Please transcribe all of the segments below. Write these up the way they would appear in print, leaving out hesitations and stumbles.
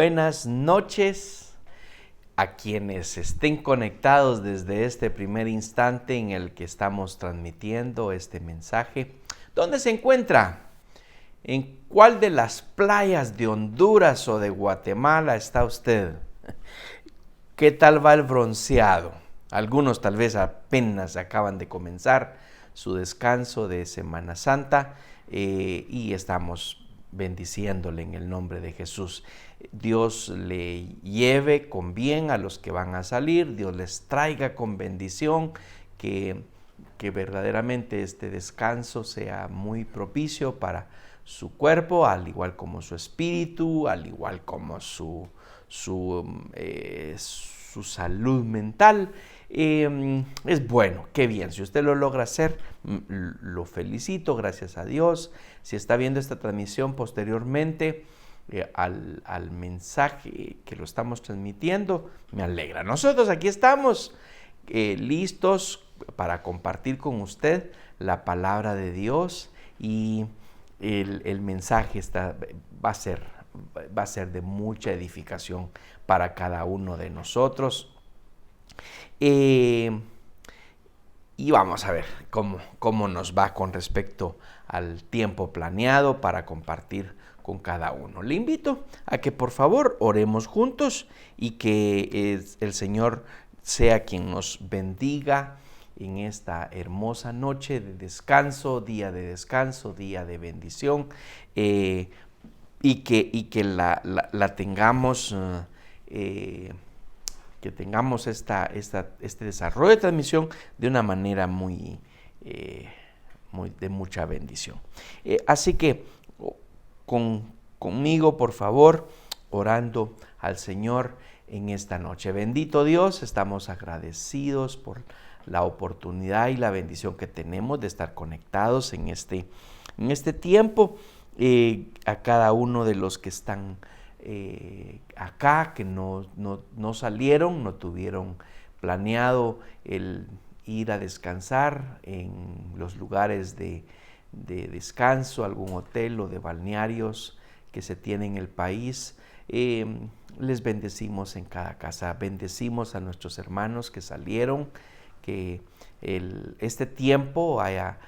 buenas noches a quienes estén conectados desde este primer instante en el que estamos transmitiendo este mensaje. ¿Dónde se encuentra? ¿En cuál de las playas de Honduras o de Guatemala está usted? ¿Qué tal va el bronceado? Algunos tal vez apenas acaban de comenzar su descanso de Semana Santa y estamos bendiciéndole en el nombre de Jesús. Dios le lleve con bien a los que van a salir, Dios les traiga con bendición, que verdaderamente este descanso sea muy propicio para su cuerpo, al igual como su espíritu, al igual como su salud mental. Es bueno, qué bien. Si usted lo logra hacer, lo felicito, gracias a Dios. Si está viendo esta transmisión posteriormente al mensaje que lo estamos transmitiendo, me alegra. Nosotros aquí estamos listos para compartir con usted la palabra de Dios y el mensaje va a ser de mucha edificación para cada uno de nosotros. Y vamos a ver cómo nos va con respecto al tiempo planeado para compartir con cada uno. Le invito a que por favor oremos juntos y que el Señor sea quien nos bendiga en esta hermosa noche de descanso, día de bendición, y que la tengamos, que tengamos este desarrollo de transmisión de una manera muy de mucha bendición. Así que conmigo, por favor, orando al Señor en esta noche. Bendito Dios, estamos agradecidos por la oportunidad y la bendición que tenemos de estar conectados en este tiempo. A cada uno de los que están acá, que no salieron, no tuvieron planeado el ir a descansar en los lugares de descanso, algún hotel o de balnearios que se tienen en el país. Les bendecimos en cada casa, bendecimos a nuestros hermanos que salieron, que este tiempo haya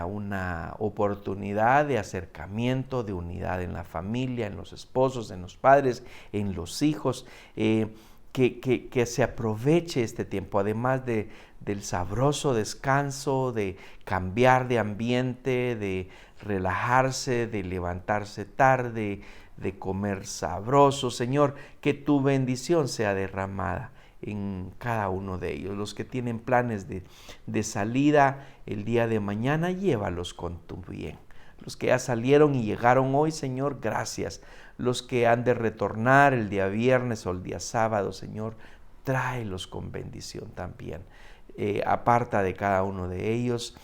una oportunidad de acercamiento, de unidad en la familia, en los esposos, en los padres, en los hijos, que se aproveche este tiempo, además del sabroso descanso, de cambiar de ambiente, de relajarse, de levantarse tarde, de comer sabroso. Señor, que tu bendición sea derramada en cada uno de ellos. Los que tienen planes de salida el día de mañana, llévalos con tu bien. Los que ya salieron y llegaron hoy, Señor, gracias. Los que han de retornar el día viernes o el día sábado, Señor, tráelos con bendición también. Aparta de cada uno de ellos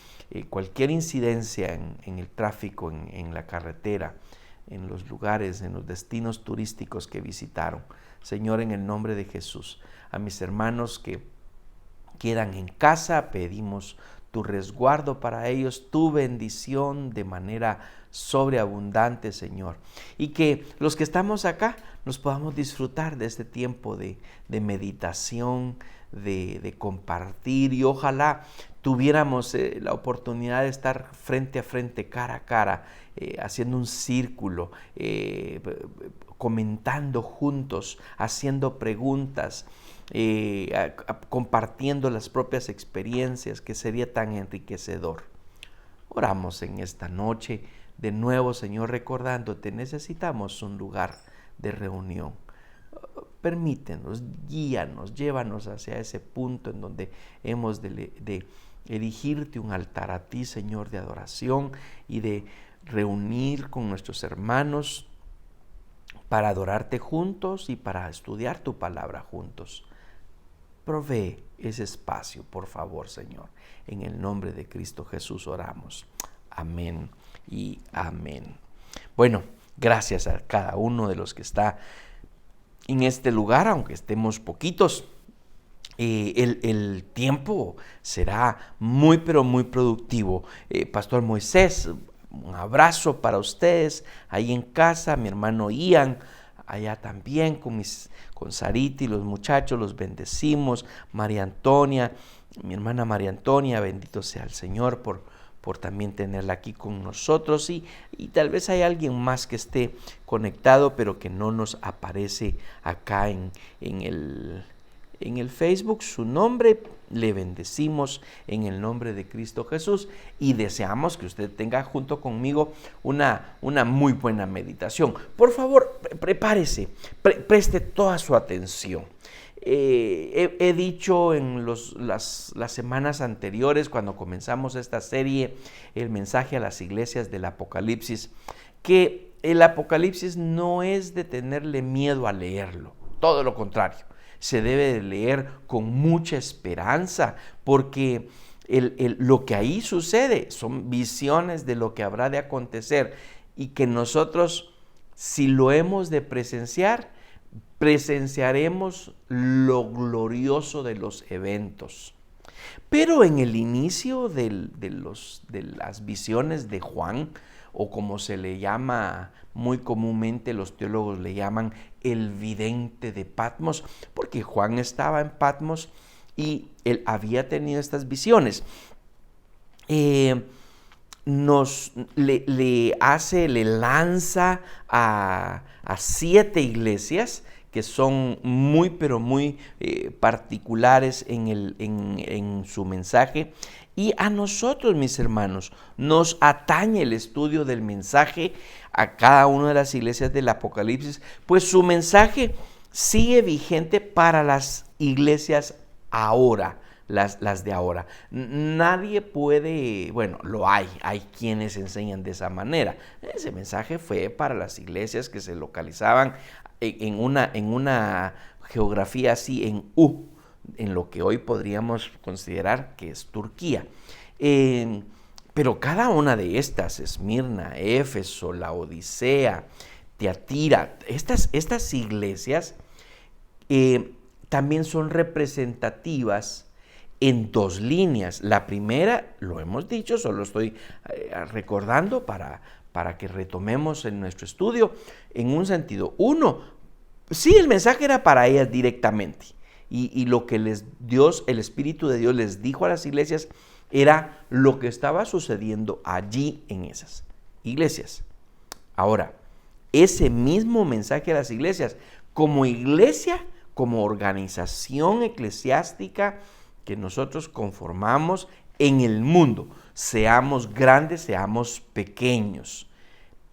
cualquier incidencia en el tráfico, en la carretera, en los lugares, en los destinos turísticos que visitaron. Señor, en el nombre de Jesús, a mis hermanos que quedan en casa, pedimos tu resguardo para ellos, tu bendición de manera sobreabundante, Señor. Y que los que estamos acá nos podamos disfrutar de este tiempo de meditación, de compartir, y ojalá tuviéramos la oportunidad de estar frente a frente, cara a cara, haciendo un círculo, comentando juntos, haciendo preguntas, compartiendo las propias experiencias, que sería tan enriquecedor. Oramos en esta noche, de nuevo, Señor, recordándote, necesitamos un lugar de reunión. Permítenos, guíanos, llévanos hacia ese punto en donde hemos de erigirte un altar a ti, Señor, de adoración, y de reunir con nuestros hermanos para adorarte juntos y para estudiar tu palabra juntos. Provee ese espacio, por favor, Señor. En el nombre de Cristo Jesús oramos. Amén y amén. Bueno, gracias a cada uno de los que está en este lugar, aunque estemos poquitos. El tiempo será muy, pero muy productivo. Pastor Moisés, un abrazo para ustedes ahí en casa, mi hermano Ian, allá también con Sarita y los muchachos, los bendecimos. María Antonia, mi hermana María Antonia, bendito sea el Señor por también tenerla aquí con nosotros, y tal vez hay alguien más que esté conectado pero que no nos aparece acá en el Facebook su nombre. Le bendecimos en el nombre de Cristo Jesús y deseamos que usted tenga junto conmigo una muy buena meditación. Por favor, prepárese, preste toda su atención. He dicho en las semanas anteriores, cuando comenzamos esta serie, el mensaje a las iglesias del Apocalipsis, que el Apocalipsis no es de tenerle miedo a leerlo, todo lo contrario. Se debe de leer con mucha esperanza, porque lo que ahí sucede son visiones de lo que habrá de acontecer, y que nosotros, si lo hemos de presenciaremos lo glorioso de los eventos. Pero en el inicio de las visiones de Juan, o como se le llama muy comúnmente, los teólogos le llaman el vidente de Patmos, porque Juan estaba en Patmos y él había tenido estas visiones. Le lanza a 7 iglesias que son muy, pero muy particulares en su mensaje. Y a nosotros, mis hermanos, nos atañe el estudio del mensaje a cada una de las iglesias del Apocalipsis, pues su mensaje sigue vigente para las iglesias ahora, las de ahora. Nadie puede, bueno, hay quienes enseñan de esa manera. Ese mensaje fue para las iglesias que se localizaban en una geografía así, en lo que hoy podríamos considerar que es Turquía. Pero cada una de estas, Esmirna, Éfeso, Laodicea, Tiatira, estas iglesias también son representativas en 2 líneas. La primera, lo hemos dicho, solo estoy recordando para que retomemos en nuestro estudio, en un sentido. Uno, sí, el mensaje era para ellas directamente, y lo que el Espíritu de Dios les dijo a las iglesias era lo que estaba sucediendo allí en esas iglesias. Ahora, ese mismo mensaje a las iglesias, como iglesia, como organización eclesiástica que nosotros conformamos en el mundo, seamos grandes, seamos pequeños,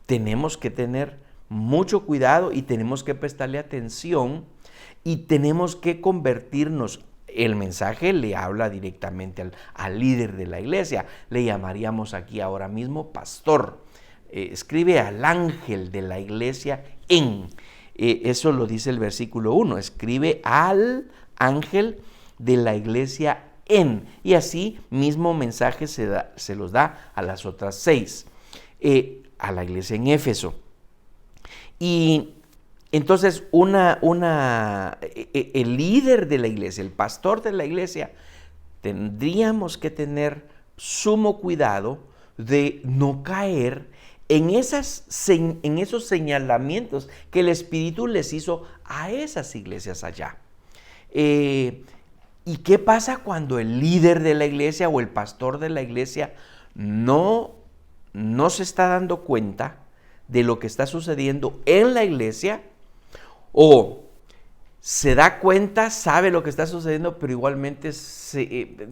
tenemos que tener mucho cuidado y tenemos que prestarle atención, y tenemos que convertirnos. El mensaje le habla directamente al líder de la iglesia. Le llamaríamos aquí ahora mismo pastor. Escribe al ángel de la iglesia eso lo dice el versículo 1. Escribe al ángel de la iglesia y así mismo mensaje se los da a las otras 6. A la iglesia en Éfeso. Y entonces el líder de la iglesia, el pastor de la iglesia, tendríamos que tener sumo cuidado de no caer en esos señalamientos que el Espíritu les hizo a esas iglesias allá. ¿Y qué pasa cuando el líder de la iglesia o el pastor de la iglesia no se está dando cuenta de lo que está sucediendo en la iglesia? O se da cuenta, sabe lo que está sucediendo, pero igualmente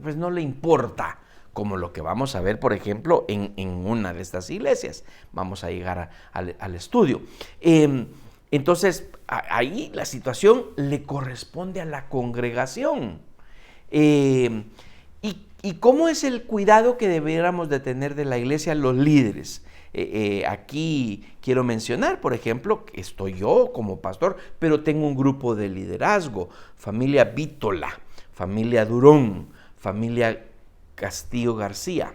pues no le importa, como lo que vamos a ver, por ejemplo, en una de estas iglesias. Vamos a llegar al estudio. Entonces, ahí la situación le corresponde a la congregación. ¿Y cómo es el cuidado que debiéramos de tener de la iglesia los líderes? Aquí quiero mencionar, por ejemplo, que estoy yo como pastor, pero tengo un grupo de liderazgo: familia Vítola, familia Durón, familia Castillo García.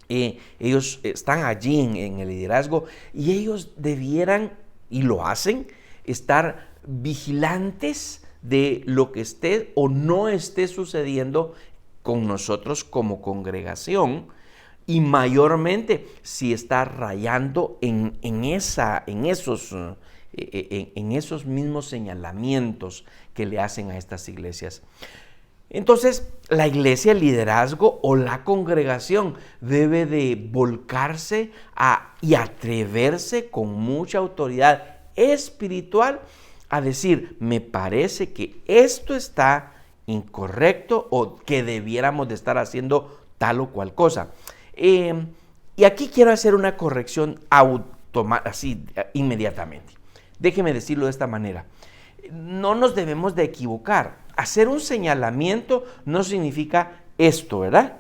Ellos están allí en el liderazgo, y ellos debieran, y lo hacen, estar vigilantes de lo que esté o no esté sucediendo con nosotros como congregación, y mayormente si está rayando en esos en esos mismos señalamientos que le hacen a estas iglesias. Entonces, la iglesia, el liderazgo o la congregación debe de volcarse y atreverse con mucha autoridad espiritual a decir, me parece que esto está incorrecto o que debiéramos de estar haciendo tal o cual cosa. Y aquí quiero hacer una corrección así inmediatamente. Déjeme decirlo de esta manera. No nos debemos de equivocar. Hacer un señalamiento no significa esto, ¿verdad?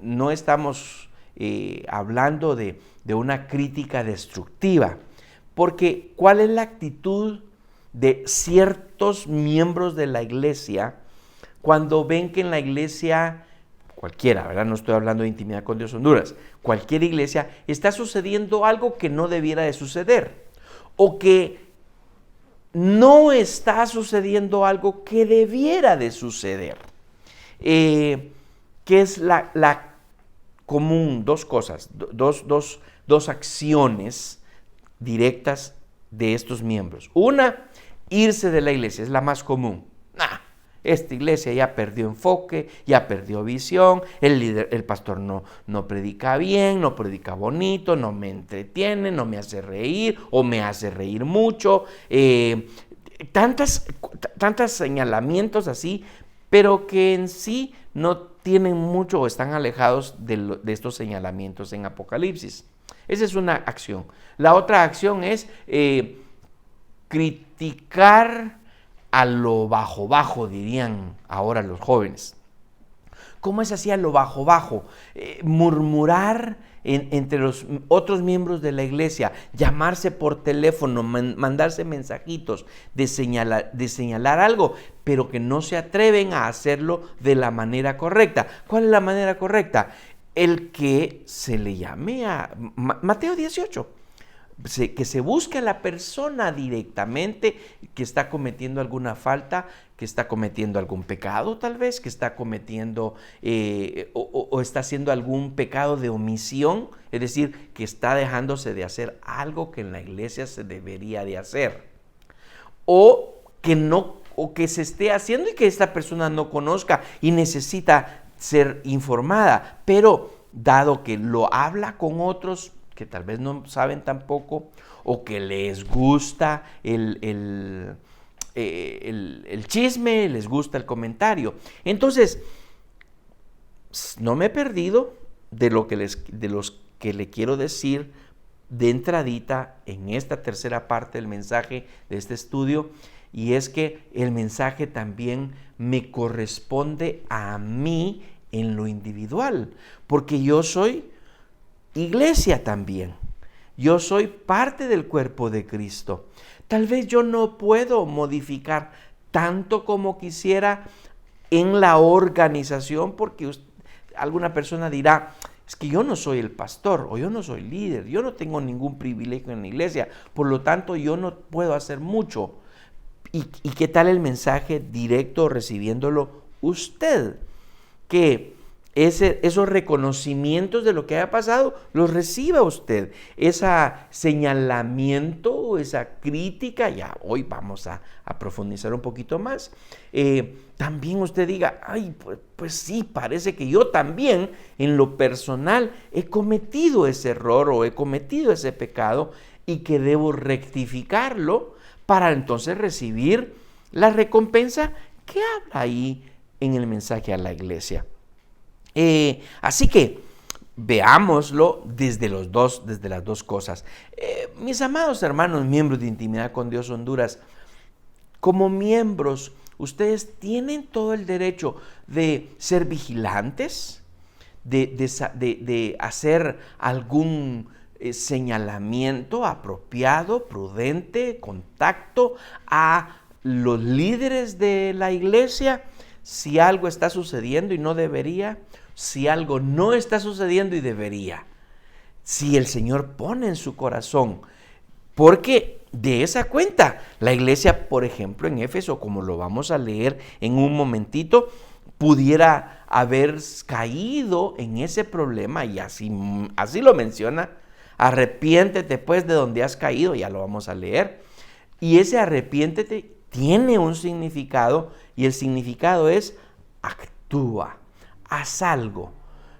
No estamos hablando de una crítica destructiva, porque ¿cuál es la actitud de ciertos miembros de la iglesia cuando ven que en la iglesia, cualquiera, ¿verdad? No estoy hablando de Intimidad con Dios Honduras, cualquier iglesia está sucediendo algo que no debiera de suceder, o que no está sucediendo algo que debiera de suceder? Que es la común, dos cosas, dos acciones directas de estos miembros. Una, irse de la iglesia, es la más común. Esta iglesia ya perdió enfoque, ya perdió visión, el pastor no predica bien, no predica bonito, no me entretiene, no me hace reír o me hace reír mucho. Tantos señalamientos así, pero que en sí no tienen mucho o están alejados de estos señalamientos en Apocalipsis. Esa es una acción. La otra acción es criticar a lo bajo, dirían ahora los jóvenes. ¿Cómo es así a lo bajo? Murmurar entre los otros miembros de la iglesia, llamarse por teléfono, mandarse mensajitos de señalar algo, pero que no se atreven a hacerlo de la manera correcta. ¿Cuál es la manera correcta? El que se le llame a Mateo 18. Que se busque a la persona directamente que está cometiendo alguna falta, que está cometiendo algún pecado tal vez, que está cometiendo o está haciendo algún pecado de omisión, es decir, que está dejándose de hacer algo que en la iglesia se debería de hacer, o que se esté haciendo y que esta persona no conozca y necesita ser informada, pero dado que lo habla con otros que tal vez no saben tampoco, o que les gusta el chisme, les gusta el comentario. Entonces, no me he perdido de los que le quiero decir de entradita en esta tercera parte del mensaje de este estudio, y es que el mensaje también me corresponde a mí en lo individual, porque yo soy iglesia también. Yo soy parte del cuerpo de Cristo. Tal vez yo no puedo modificar tanto como quisiera en la organización, porque alguna persona dirá, es que yo no soy el pastor o yo no soy líder, yo no tengo ningún privilegio en la iglesia, por lo tanto yo no puedo hacer mucho. ¿Y qué tal el mensaje directo recibiéndolo usted? Que esos reconocimientos de lo que haya pasado, los reciba usted. Ese señalamiento, esa crítica, ya hoy vamos a profundizar un poquito más. También usted diga, ay, pues sí, parece que yo también en lo personal he cometido ese error o he cometido ese pecado y que debo rectificarlo para entonces recibir la recompensa que habla ahí en el mensaje a la iglesia. Así que veámoslo desde las dos cosas. Mis amados hermanos, miembros de Intimidad con Dios Honduras, como miembros, ustedes tienen todo el derecho de ser vigilantes, de hacer algún señalamiento apropiado, prudente, contacto a los líderes de la iglesia, si algo está sucediendo y no debería, si algo no está sucediendo y debería, si el Señor pone en su corazón, porque de esa cuenta, la iglesia, por ejemplo, en Éfeso, como lo vamos a leer en un momentito, pudiera haber caído en ese problema, y así lo menciona, Arrepiéntete pues de donde has caído, ya lo vamos a leer. Y ese arrepiéntete tiene un significado, y el significado es actúa, haz algo.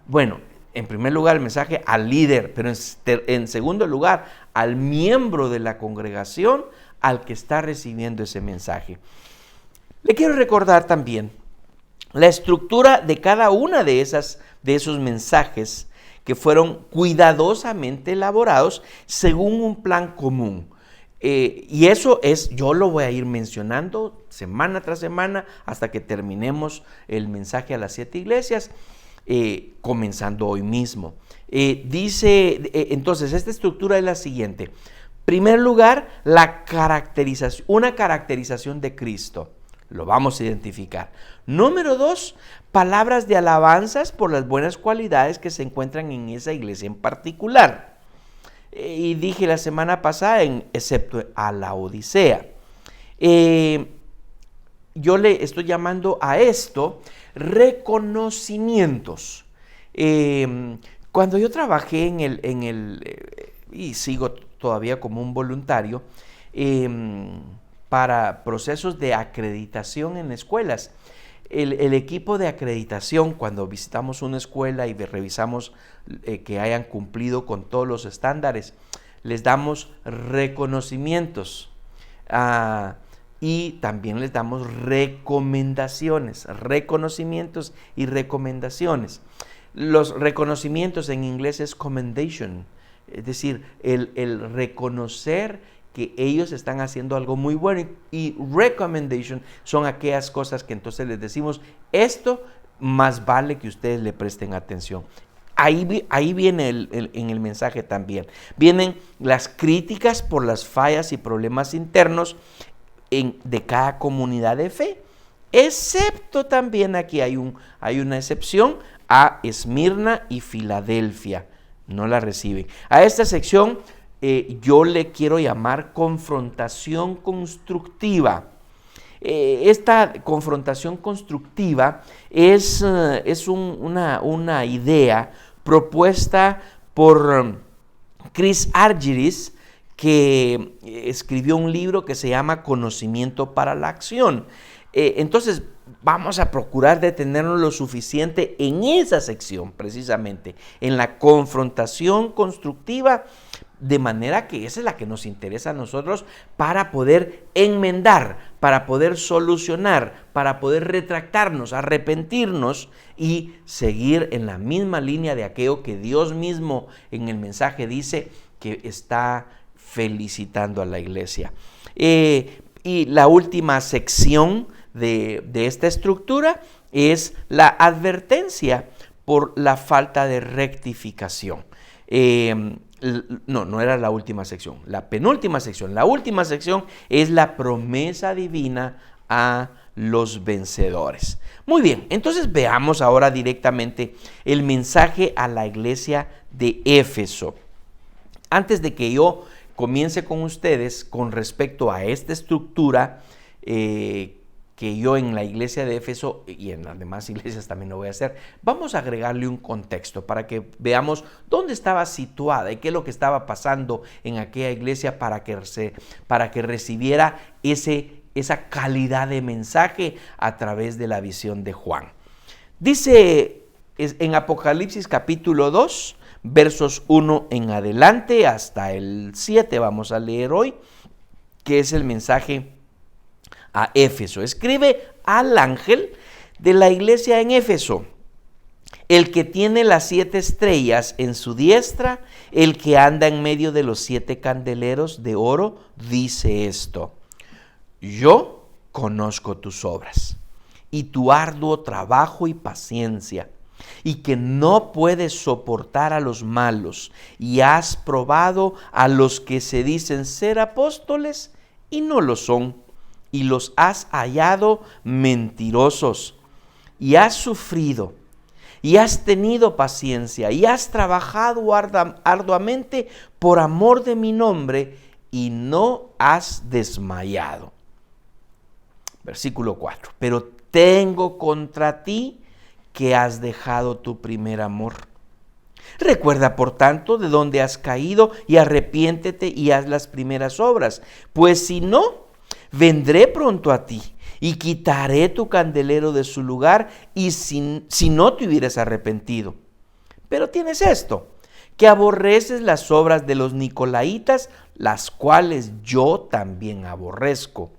Bueno, en primer lugar el mensaje al líder, pero en segundo lugar al miembro de la congregación al que está recibiendo ese mensaje. Le quiero recordar también la estructura de cada una de esos mensajes que fueron cuidadosamente elaborados según un plan común. Y eso yo lo voy a ir mencionando semana tras semana hasta que terminemos el mensaje a las 7 iglesias, comenzando hoy mismo. Entonces, esta estructura es la siguiente. En primer lugar, una caracterización de Cristo. Lo vamos a identificar. Número 2, palabras de alabanzas por las buenas cualidades que se encuentran en esa iglesia en particular. Y dije la semana pasada, excepto a la Odisea. Yo le estoy llamando a esto reconocimientos. Cuando yo trabajé y sigo todavía como un voluntario, para procesos de acreditación en escuelas. El equipo de acreditación, cuando visitamos una escuela y revisamos que hayan cumplido con todos los estándares, les damos reconocimientos y también les damos recomendaciones, reconocimientos y recomendaciones. Los reconocimientos en inglés es commendation, es decir, el reconocer que ellos están haciendo algo muy bueno, y recommendation son aquellas cosas que entonces les decimos, esto más vale que ustedes le presten atención. Ahí viene en el mensaje también. Vienen las críticas por las fallas y problemas internos de cada comunidad de fe, excepto también aquí hay una excepción a Esmirna y Filadelfia. No la reciben. A esta sección yo le quiero llamar confrontación constructiva. Esta confrontación constructiva es una idea propuesta por Chris Argyris, que escribió un libro que se llama Conocimiento para la Acción. Entonces vamos a procurar detenernos lo suficiente en esa sección, precisamente, en la confrontación constructiva, de manera que esa es la que nos interesa a nosotros para poder enmendar, para poder solucionar, para poder retractarnos, arrepentirnos y seguir en la misma línea de aquello que Dios mismo en el mensaje dice que está felicitando a la iglesia. Y la última sección de esta estructura es la advertencia por la falta de rectificación. No era la última sección, la penúltima sección. La última sección es la promesa divina a los vencedores. Muy bien, entonces veamos ahora directamente el mensaje a la iglesia de Éfeso. Antes de que yo comience con ustedes con respecto a esta estructura que yo en la iglesia de Éfeso y en las demás iglesias también lo voy a hacer, vamos a agregarle un contexto para que veamos dónde estaba situada y qué es lo que estaba pasando en aquella iglesia para que recibiera esa calidad de mensaje a través de la visión de Juan. Dice en Apocalipsis capítulo 2, versos 1 en adelante hasta el 7, vamos a leer hoy, que es el mensaje a Éfeso. Escribe al ángel de la iglesia en Éfeso, el que tiene las 7 estrellas en su diestra, el que anda en medio de los 7 candeleros de oro, dice esto: yo conozco tus obras y tu arduo trabajo y paciencia, y que no puedes soportar a los malos, y has probado a los que se dicen ser apóstoles y no lo son, y los has hallado mentirosos, y has sufrido, y has tenido paciencia, y has trabajado arduamente por amor de mi nombre, y no has desmayado. Versículo 4. Pero tengo contra ti que has dejado tu primer amor. Recuerda, por tanto, de dónde has caído y arrepiéntete y haz las primeras obras, pues si no, vendré pronto a ti y quitaré tu candelero de su lugar y si no te hubieras arrepentido. Pero tienes esto, que aborreces las obras de los nicolaítas, las cuales yo también aborrezco.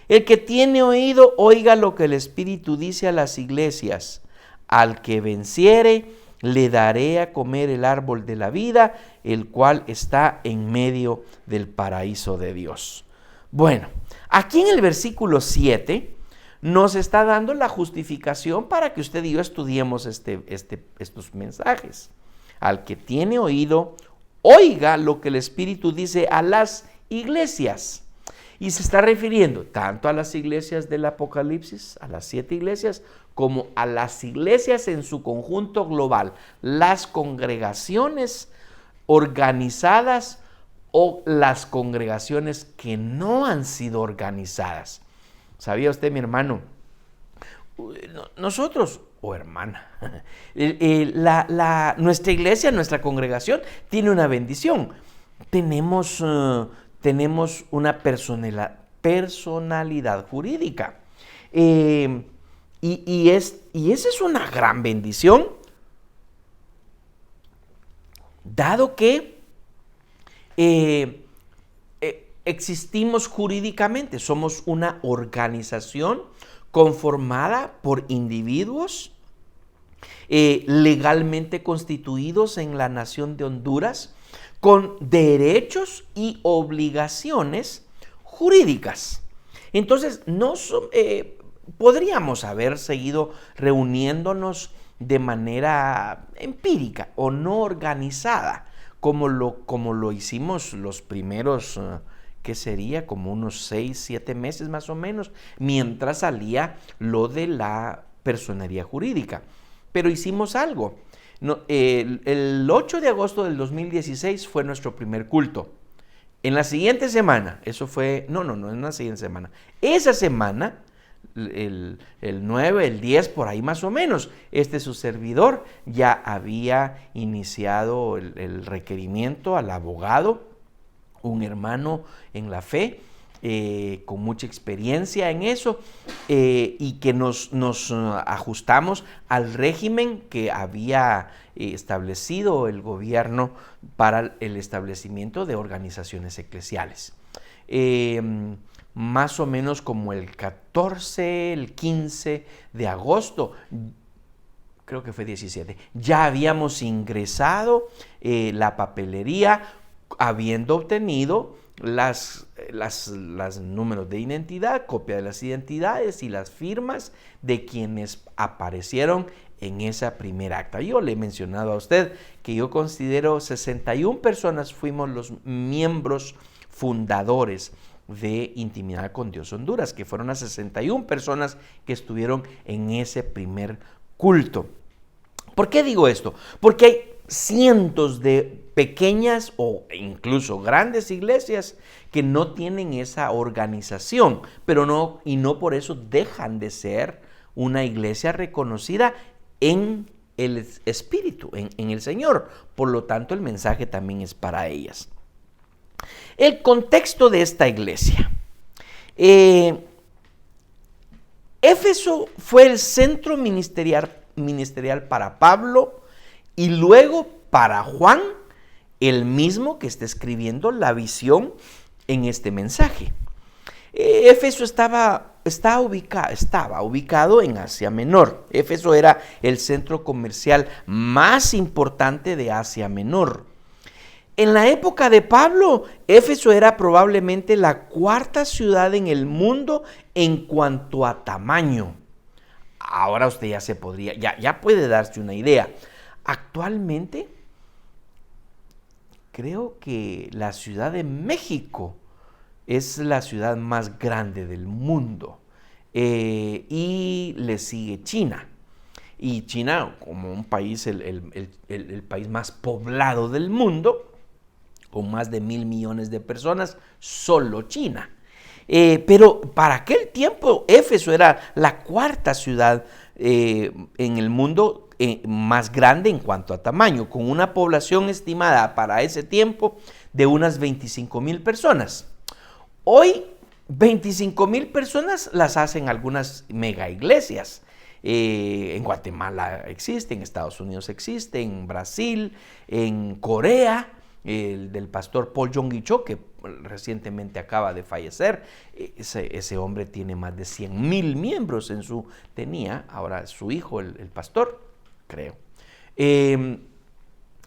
El que tiene oído, oiga lo que el Espíritu dice a las iglesias. Al que venciere, le daré a comer el árbol de la vida, el cual está en medio del paraíso de Dios. Bueno, aquí en el versículo 7 nos está dando la justificación para que usted y yo estudiemos estos mensajes. Al que tiene oído, oiga lo que el Espíritu dice a las iglesias. Y se está refiriendo tanto a las iglesias del Apocalipsis, a las 7 iglesias, como a las iglesias en su conjunto global, las congregaciones organizadas o las congregaciones que no han sido organizadas. ¿Sabía usted, mi hermano? Nosotros, o hermana, nuestra iglesia, nuestra congregación tiene una bendición. Tenemos una personalidad jurídica. Y esa es una gran bendición, dado que existimos jurídicamente, somos una organización conformada por individuos legalmente constituidos en la nación de Honduras, con derechos y obligaciones jurídicas. Entonces, podríamos haber seguido reuniéndonos de manera empírica o no organizada, como lo hicimos los primeros, que sería como unos 6, 7 meses más o menos, mientras salía lo de la personería jurídica. Pero hicimos algo. El 8 de agosto del 2016 fue nuestro primer culto. En la siguiente semana, en la siguiente semana. Esa semana, el 9, el 10, por ahí más o menos, su servidor ya había iniciado el requerimiento al abogado, un hermano en la fe, con mucha experiencia en eso, y que nos ajustamos al régimen que había establecido el gobierno para el establecimiento de organizaciones eclesiales. Más o menos como el 14, el 15 de agosto, creo que fue 17, ya habíamos ingresado la papelería, habiendo obtenido las números de identidad, copia de las identidades y las firmas de quienes aparecieron en esa primera acta. Yo le he mencionado a usted que yo considero 61 personas fuimos los miembros fundadores de Intimidad con Dios Honduras, que fueron las 61 personas que estuvieron en ese primer culto. ¿Por qué digo esto? Porque hay cientos de pequeñas o incluso grandes iglesias que no tienen esa organización, pero no por eso dejan de ser una iglesia reconocida en el Espíritu, en el Señor. Por lo tanto, el mensaje también es para ellas. El contexto de esta iglesia. Éfeso fue el centro ministerial para Pablo y luego para Juan, el mismo que está escribiendo la visión en este mensaje. Éfeso estaba ubicado en Asia Menor. Éfeso era el centro comercial más importante de Asia Menor. En la época de Pablo, Éfeso era probablemente la 4ª ciudad en el mundo en cuanto a tamaño. Ahora usted ya puede darse una idea. Actualmente, creo que la Ciudad de México es la ciudad más grande del mundo, y le sigue China. Y China, como un país, el país más poblado del mundo, con más de 1,000 millones de personas, solo China. Pero para aquel tiempo, Éfeso era la 4ª ciudad en el mundo más grande en cuanto a tamaño, con una población estimada para ese tiempo de unas 25,000 personas. Hoy 25,000 personas las hacen algunas mega iglesias. En Guatemala existe, en Estados Unidos existe, en Brasil, en Corea, el del pastor Paul Yonggi-cho, que recientemente acaba de fallecer. Ese hombre tiene más de 100,000 miembros ahora su hijo, el pastor, creo.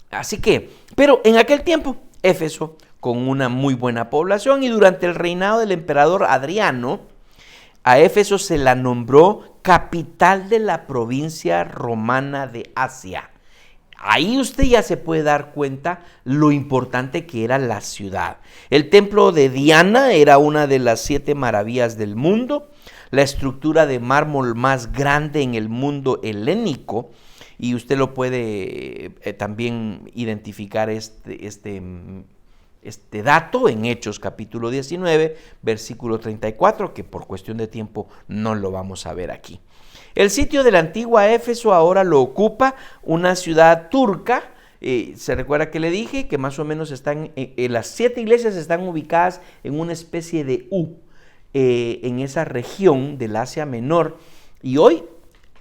Así que, pero en aquel tiempo, Éfeso, con una muy buena población, y durante el reinado del emperador Adriano, a Éfeso se la nombró capital de la provincia romana de Asia. Ahí usted ya se puede dar cuenta lo importante que era la ciudad. El templo de Diana era una de las 7 maravillas del mundo, la estructura de mármol más grande en el mundo helénico, y usted lo puede también identificar este dato en Hechos capítulo 19, versículo 34, que por cuestión de tiempo no lo vamos a ver aquí. El sitio de la antigua Éfeso ahora lo ocupa una ciudad turca. Se recuerda que le dije que más o menos las 7 iglesias están ubicadas en una especie de U, en esa región del Asia Menor, y hoy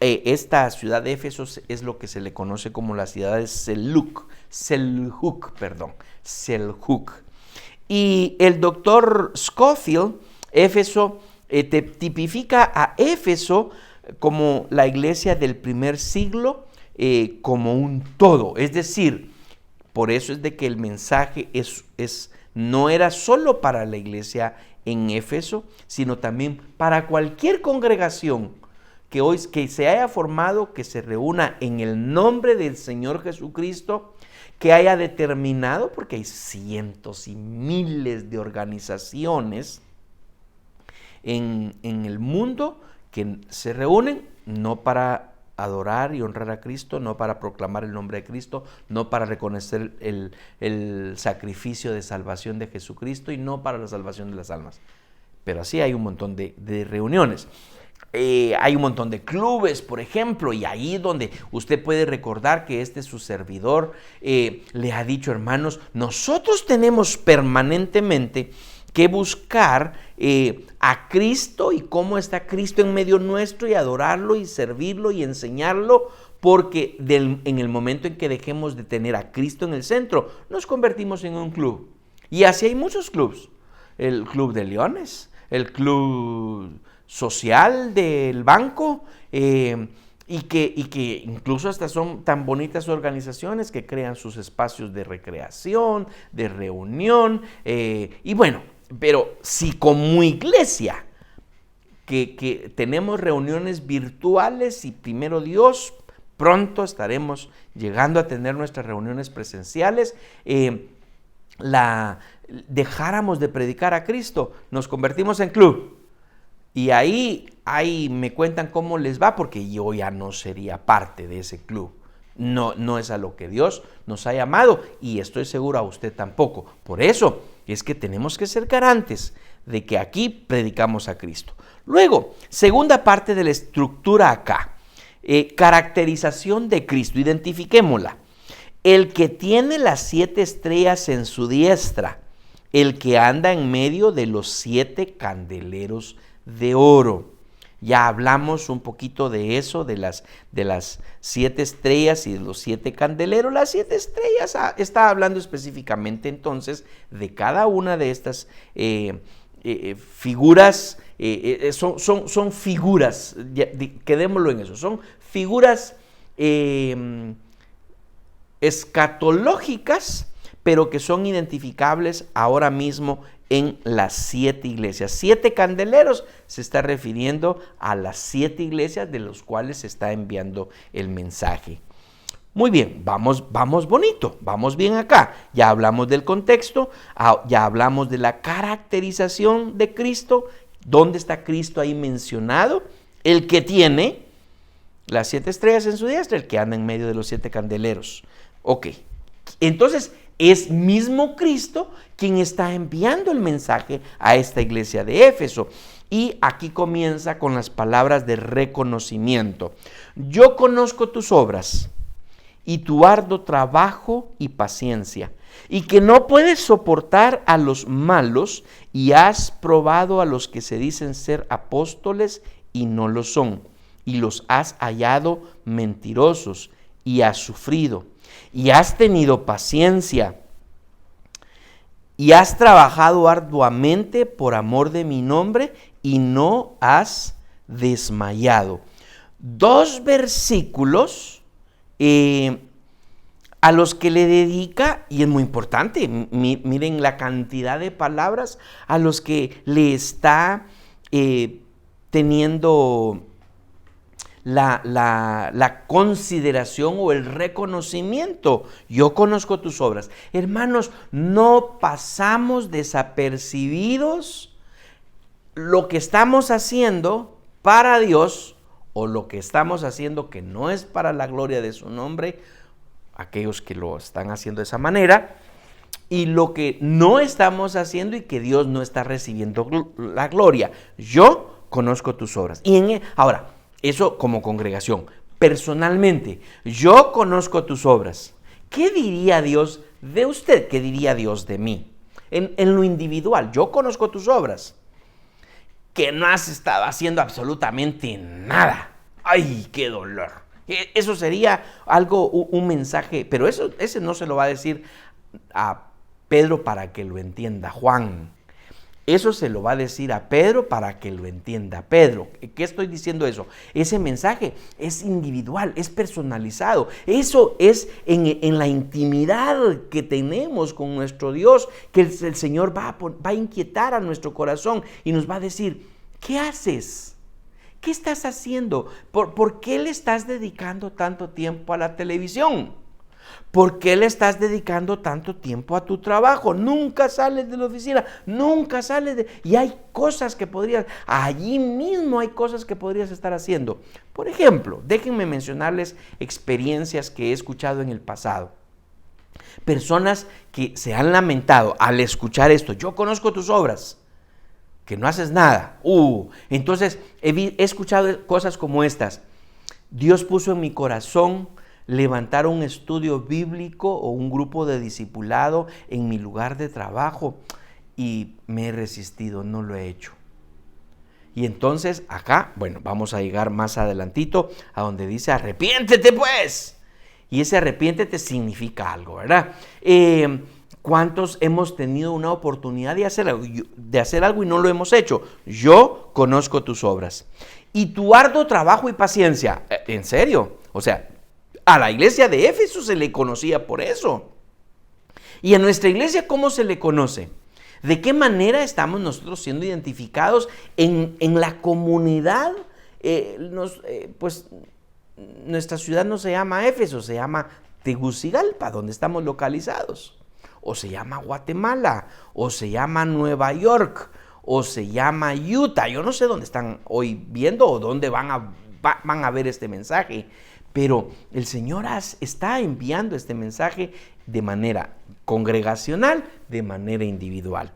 esta ciudad de Éfeso es lo que se le conoce como la ciudad de Seljuk. Y el doctor Scofield, Éfeso, tipifica a Éfeso como la iglesia del primer siglo, como un todo. Es decir, por eso es de que el mensaje no era solo para la iglesia en Éfeso, sino también para cualquier congregación que se haya formado, que se reúna en el nombre del Señor Jesucristo, que haya determinado, porque hay cientos y miles de organizaciones en el mundo que se reúnen no para adorar y honrar a Cristo, no para proclamar el nombre de Cristo, no para reconocer el sacrificio de salvación de Jesucristo y no para la salvación de las almas. Pero así hay un montón de reuniones. Hay un montón de clubes, por ejemplo, y ahí donde usted puede recordar que su servidor le ha dicho: hermanos, nosotros tenemos permanentemente que buscar a Cristo y cómo está Cristo en medio nuestro, y adorarlo y servirlo y enseñarlo, porque en el momento en que dejemos de tener a Cristo en el centro, nos convertimos en un club. Y así hay muchos clubes: el Club de Leones, el Club Social del banco, y que incluso hasta son tan bonitas organizaciones que crean sus espacios de recreación, de reunión, y bueno, pero si como iglesia que tenemos reuniones virtuales, y primero Dios, pronto estaremos llegando a tener nuestras reuniones presenciales, dejáramos de predicar a Cristo, nos convertimos en club. Y ahí me cuentan cómo les va, porque yo ya no sería parte de ese club. No es a lo que Dios nos ha llamado, y estoy seguro a usted tampoco. Por eso es que tenemos que ser garantes de que aquí predicamos a Cristo. Luego, segunda parte de la estructura acá, caracterización de Cristo. Identifiquémosla. El que tiene las 7 estrellas en su diestra, el que anda en medio de los 7 candeleros de oro. Ya hablamos un poquito de eso, de las 7 estrellas y de los 7 candeleros. Las 7 estrellas está hablando específicamente entonces de cada una de estas figuras. Son figuras, quedémoslo en eso, son figuras escatológicas, pero que son identificables ahora mismo en las 7 iglesias. 7 candeleros se está refiriendo a las 7 iglesias de los cuales se está enviando el mensaje. Muy bien, vamos bonito, vamos bien acá. Ya hablamos del contexto, ya hablamos de la caracterización de Cristo. ¿Dónde está Cristo ahí mencionado? El que tiene las 7 estrellas en su diestra, el que anda en medio de los 7 candeleros. Ok, entonces Es mismo Cristo quien está enviando el mensaje a esta iglesia de Éfeso. Y aquí comienza con las palabras de reconocimiento. Yo conozco tus obras y tu arduo trabajo y paciencia, y que no puedes soportar a los malos, y has probado a los que se dicen ser apóstoles y no lo son, y los has hallado mentirosos, y has sufrido, y has tenido paciencia, y has trabajado arduamente por amor de mi nombre, y no has desmayado. 2 versículos a los que le dedica, y es muy importante, miren la cantidad de palabras a los que le está teniendo la consideración o el reconocimiento. Yo conozco tus obras. Hermanos, no pasamos desapercibidos lo que estamos haciendo para Dios o lo que estamos haciendo que no es para la gloria de su nombre, aquellos que lo están haciendo de esa manera, y lo que no estamos haciendo y que Dios no está recibiendo la gloria. Yo conozco tus obras. Ahora, eso como congregación. Personalmente, yo conozco tus obras. ¿Qué diría Dios de usted? ¿Qué diría Dios de mí? En lo individual, yo conozco tus obras. Que no has estado haciendo absolutamente nada. ¡Ay, qué dolor! Eso sería un mensaje, pero ese no se lo va a decir a Pedro para que lo entienda Juan. Eso se lo va a decir a Pedro para que lo entienda Pedro. ¿Qué estoy diciendo eso? Ese mensaje es individual, es personalizado. Eso es en la intimidad que tenemos con nuestro Dios, que el Señor va a inquietar a nuestro corazón y nos va a decir, ¿qué haces? ¿Qué estás haciendo? ¿Por qué le estás dedicando tanto tiempo a la televisión? ¿Por qué le estás dedicando tanto tiempo a tu trabajo? Nunca sales de la oficina, nunca sales y hay cosas que allí mismo hay cosas que podrías estar haciendo. Por ejemplo, déjenme mencionarles experiencias que he escuchado en el pasado. Personas que se han lamentado al escuchar esto. Yo conozco tus obras, que no haces nada. Entonces he escuchado cosas como estas. Dios puso en mi corazón levantar un estudio bíblico o un grupo de discipulado en mi lugar de trabajo y me he resistido, no lo he hecho. Y entonces acá, vamos a llegar más adelantito a donde dice arrepiéntete pues. Y ese arrepiéntete significa algo, ¿verdad? ¿Cuántos hemos tenido una oportunidad de hacer algo y no lo hemos hecho? Yo conozco tus obras. Y tu arduo trabajo y paciencia, ¿en serio? O sea, a la iglesia de Éfeso se le conocía por eso. ¿Y a nuestra iglesia cómo se le conoce? ¿De qué manera estamos nosotros siendo identificados en la comunidad? Pues nuestra ciudad no se llama Éfeso, se llama Tegucigalpa, donde estamos localizados. O se llama Guatemala, o se llama Nueva York, o se llama Utah. Yo no sé dónde están hoy viendo o dónde van a ver este mensaje. Pero el Señor está enviando este mensaje de manera congregacional, de manera individual.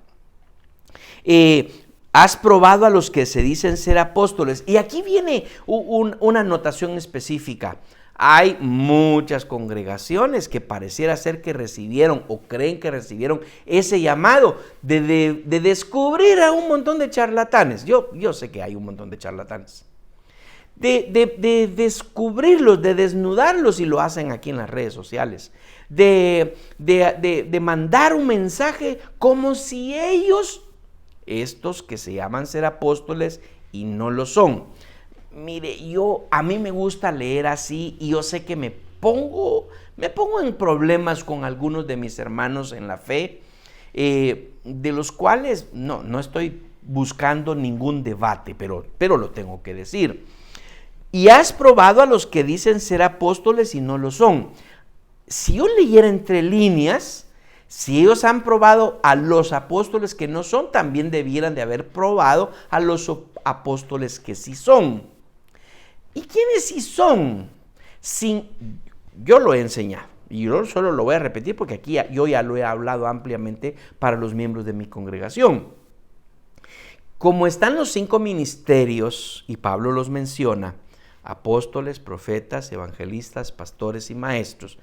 Has probado a los que se dicen ser apóstoles. Y aquí viene una anotación específica. Hay muchas congregaciones que pareciera ser que recibieron o creen que recibieron ese llamado de descubrir a un montón de charlatanes. Yo sé que hay un montón de charlatanes. De descubrirlos, de desnudarlos, y lo hacen aquí en las redes sociales, de mandar un mensaje como si ellos, estos que se llaman ser apóstoles y no lo son. Mire, a mí me gusta leer así y yo sé que me pongo en problemas con algunos de mis hermanos en la fe, de los cuales no estoy buscando ningún debate, pero lo tengo que decir. Y has probado a los que dicen ser apóstoles y no lo son. Si yo leyera entre líneas, si ellos han probado a los apóstoles que no son, también debieran de haber probado a los apóstoles que sí son. ¿Y quiénes sí son? Yo lo he enseñado. y yo solo lo voy a repetir porque aquí yo ya lo he hablado ampliamente para los miembros de mi congregación. Como están los 5 ministerios, y Pablo los menciona, apóstoles, profetas, evangelistas, pastores y maestros,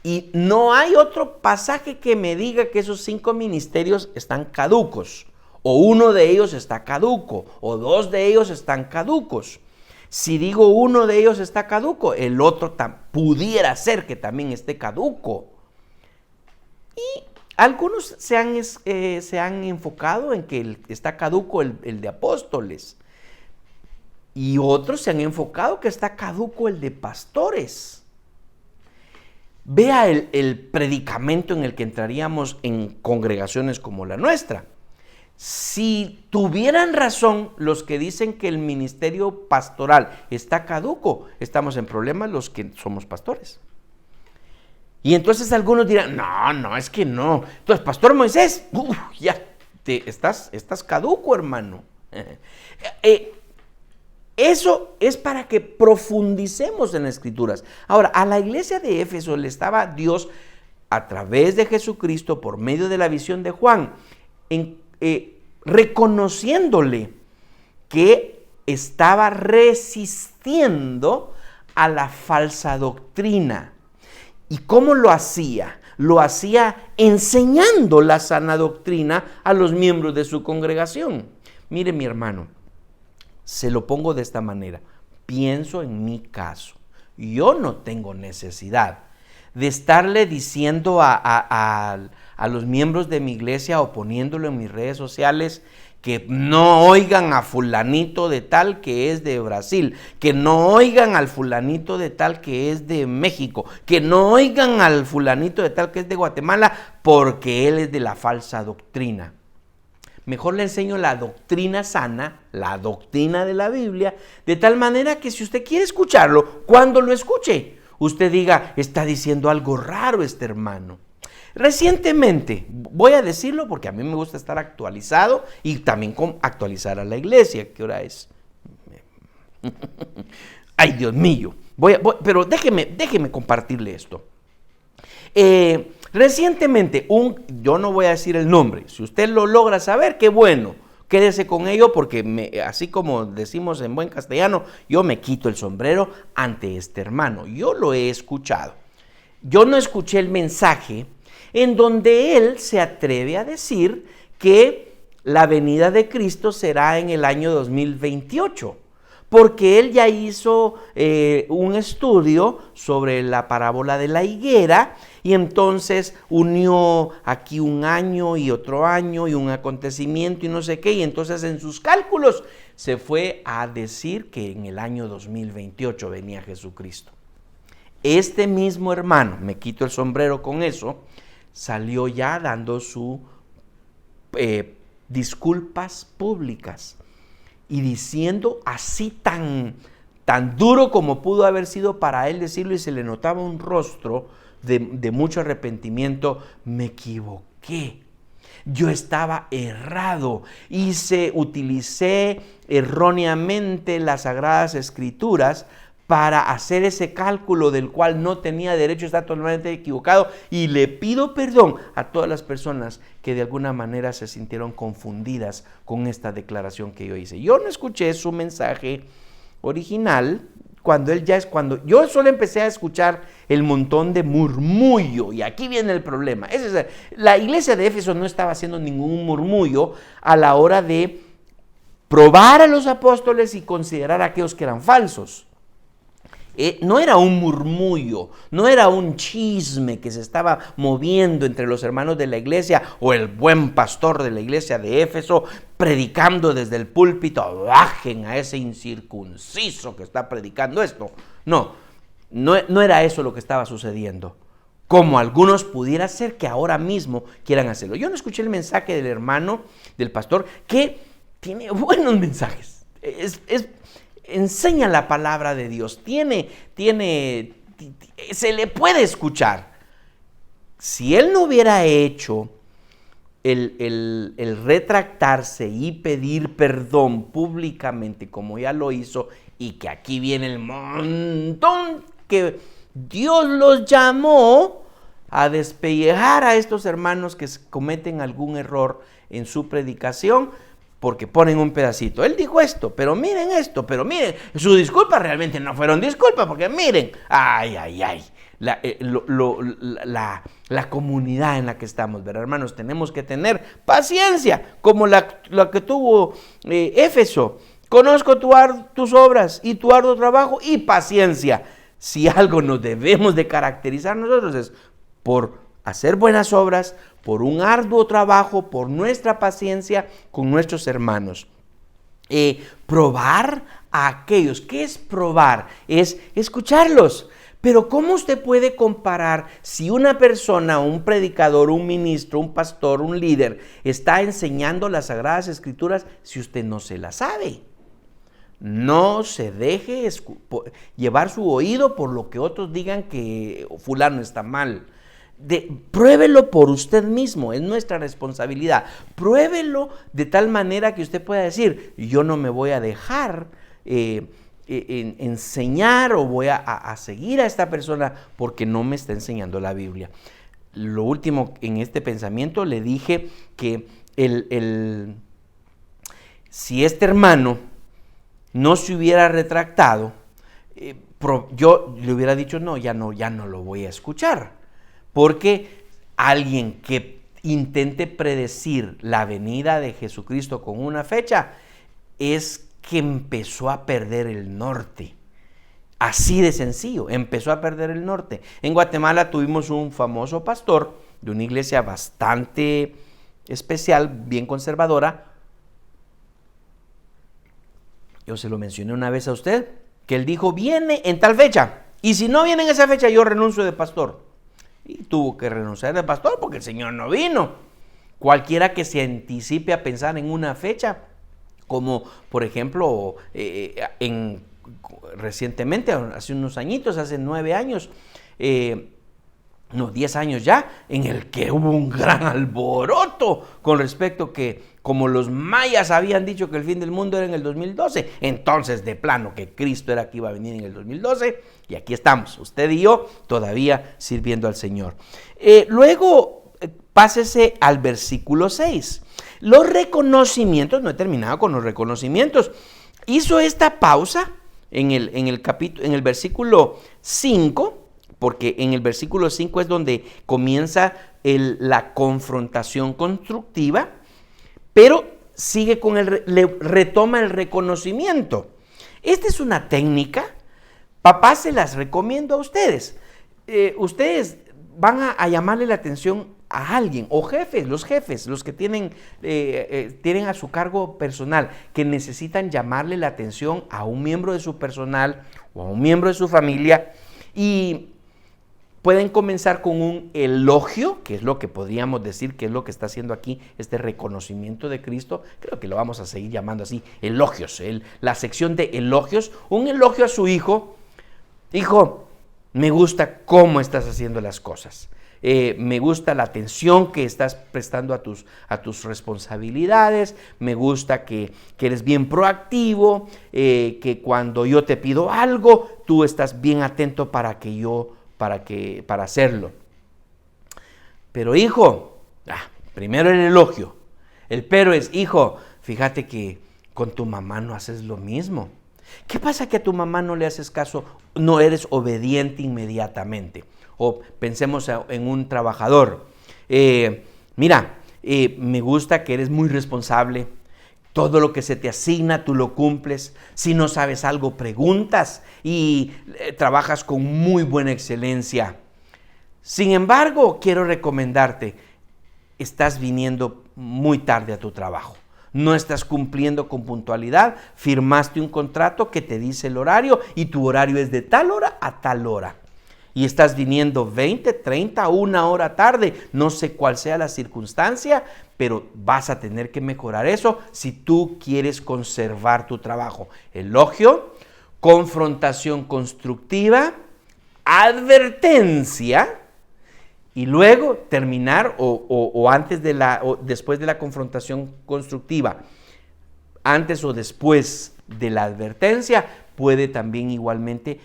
y no hay otro pasaje que me diga que esos 5 ministerios están caducos, o uno de ellos está caduco, o 2 de ellos están caducos. Si digo uno de ellos está caduco, el otro pudiera ser que también esté caduco. Y algunos se han enfocado en que está caduco el de apóstoles, y otros se han enfocado que está caduco el de pastores. Vea el predicamento en el que entraríamos en congregaciones como la nuestra. Si tuvieran razón los que dicen que el ministerio pastoral está caduco, estamos en problemas los que somos pastores. Y entonces algunos dirán, no, es que no. Entonces, Pastor Moisés, ya estás caduco, hermano. Eso es para que profundicemos en las Escrituras. Ahora, a la iglesia de Éfeso le estaba Dios, a través de Jesucristo, por medio de la visión de Juan, reconociéndole que estaba resistiendo a la falsa doctrina. ¿Y cómo lo hacía? Lo hacía enseñando la sana doctrina a los miembros de su congregación. Mire, mi hermano, se lo pongo de esta manera. Pienso en mi caso. Yo no tengo necesidad de estarle diciendo a los miembros de mi iglesia o poniéndolo en mis redes sociales que no oigan a fulanito de tal que es de Brasil, que no oigan al fulanito de tal que es de México, que no oigan al fulanito de tal que es de Guatemala, porque él es de la falsa doctrina. Mejor le enseño la doctrina sana, la doctrina de la Biblia, de tal manera que si usted quiere escucharlo, cuando lo escuche, usted diga, está diciendo algo raro este hermano. Recientemente, voy a decirlo porque a mí me gusta estar actualizado y también actualizar a la iglesia. ¿Qué hora es? Ay, Dios mío. Pero déjeme compartirle esto. Recientemente, yo no voy a decir el nombre. Si usted lo logra saber, qué bueno. Quédese con ello porque así como decimos en buen castellano, yo me quito el sombrero ante este hermano. Yo lo he escuchado. Yo no escuché el mensaje en donde él se atreve a decir que la venida de Cristo será en el año 2028, porque él ya hizo un estudio sobre la parábola de la higuera y entonces unió aquí un año y otro año y un acontecimiento y no sé qué, y entonces en sus cálculos se fue a decir que en el año 2028 venía Jesucristo. Este mismo hermano, me quito el sombrero con eso, salió ya dando sus disculpas públicas y diciendo así tan duro como pudo haber sido para él decirlo, y se le notaba un rostro de mucho arrepentimiento: me equivoqué, yo estaba errado, utilicé erróneamente las Sagradas Escrituras para hacer ese cálculo del cual no tenía derecho, está totalmente equivocado, y le pido perdón a todas las personas que de alguna manera se sintieron confundidas con esta declaración que yo hice. Yo no escuché su mensaje original cuando yo solo empecé a escuchar el montón de murmullo, y aquí viene el problema. La iglesia de Éfeso no estaba haciendo ningún murmullo a la hora de probar a los apóstoles y considerar a aquellos que eran falsos. No era un murmullo, no era un chisme que se estaba moviendo entre los hermanos de la iglesia o el buen pastor de la iglesia de Éfeso predicando desde el púlpito: bajen a ese incircunciso que está predicando esto. No era eso lo que estaba sucediendo, como algunos pudiera ser que ahora mismo quieran hacerlo. Yo no escuché el mensaje del hermano, del pastor, que tiene buenos mensajes. Enseña la palabra de Dios, se le puede escuchar. Si él no hubiera hecho el retractarse y pedir perdón públicamente como ya lo hizo, y que aquí viene el montón que Dios los llamó a despellejar a estos hermanos que cometen algún error en su predicación, porque ponen un pedacito. Él dijo esto, pero miren, sus disculpas realmente no fueron disculpas, porque miren, la comunidad en la que estamos, ¿verdad, hermanos? Tenemos que tener paciencia, como la que tuvo Éfeso. Conozco tus obras y tu arduo trabajo y paciencia. Si algo nos debemos de caracterizar nosotros es por hacer buenas obras, por un arduo trabajo, por nuestra paciencia con nuestros hermanos. Probar a aquellos. ¿Qué es probar? Es escucharlos. Pero ¿cómo usted puede comparar si una persona, un predicador, un ministro, un pastor, un líder, está enseñando las Sagradas Escrituras si usted no se las sabe? No se deje llevar su oído por lo que otros digan que fulano está mal. Pruébelo por usted mismo, es nuestra responsabilidad. Pruébelo de tal manera que usted pueda decir, yo no me voy a dejar enseñar o voy a seguir a esta persona porque no me está enseñando la Biblia. Lo último en este pensamiento le dije que si este hermano no se hubiera retractado, yo le hubiera dicho, ya no lo voy a escuchar. Porque alguien que intente predecir la venida de Jesucristo con una fecha es que empezó a perder el norte. Así de sencillo, empezó a perder el norte. En Guatemala tuvimos un famoso pastor de una iglesia bastante especial, bien conservadora. Yo se lo mencioné una vez a usted, que él dijo, viene en tal fecha, y si no viene en esa fecha, yo renuncio de pastor. Y tuvo que renunciar de pastor porque el Señor no vino. Cualquiera que se anticipe a pensar en una fecha, como por ejemplo, recientemente, hace unos añitos, hace 9 años, 10 años ya, en el que hubo un gran alboroto con respecto que, como los mayas habían dicho que el fin del mundo era en el 2012, entonces de plano que Cristo era que iba a venir en el 2012, y aquí estamos, usted y yo, todavía sirviendo al Señor. Luego, pásese al versículo 6. Los reconocimientos, no he terminado con los reconocimientos, hizo esta pausa en el versículo 5, porque en el versículo 5 es donde comienza la confrontación constructiva, pero sigue retoma el reconocimiento. Esta es una técnica, papás, se las recomiendo a ustedes. Ustedes van a llamarle la atención a alguien, o jefes, los que tienen a su cargo personal, que necesitan llamarle la atención a un miembro de su personal o a un miembro de su familia, y pueden comenzar con un elogio, que es lo que podríamos decir que es lo que está haciendo aquí este reconocimiento de Cristo. Creo que lo vamos a seguir llamando así, elogios, la sección de elogios. Un elogio a su hijo. Hijo, me gusta cómo estás haciendo las cosas. Me gusta la atención que estás prestando a tus responsabilidades. Me gusta que eres bien proactivo, que cuando yo te pido algo, tú estás bien atento para hacerlo. Pero hijo, primero el elogio. El pero es, hijo, fíjate que con tu mamá no haces lo mismo. ¿Qué pasa que a tu mamá no le haces caso, no eres obediente inmediatamente? O pensemos en un trabajador. Mira, me gusta que eres muy responsable. Todo lo que se te asigna, tú lo cumples. Si no sabes algo, preguntas y trabajas con muy buena excelencia. Sin embargo, quiero recomendarte, estás viniendo muy tarde a tu trabajo. No estás cumpliendo con puntualidad. Firmaste un contrato que te dice el horario y tu horario es de tal hora a tal hora. Y estás viniendo 20, 30, 1 hora tarde, no sé cuál sea la circunstancia, pero vas a tener que mejorar eso si tú quieres conservar tu trabajo. Elogio, confrontación constructiva, advertencia, y luego terminar o después de la confrontación constructiva, antes o después de la advertencia, puede también igualmente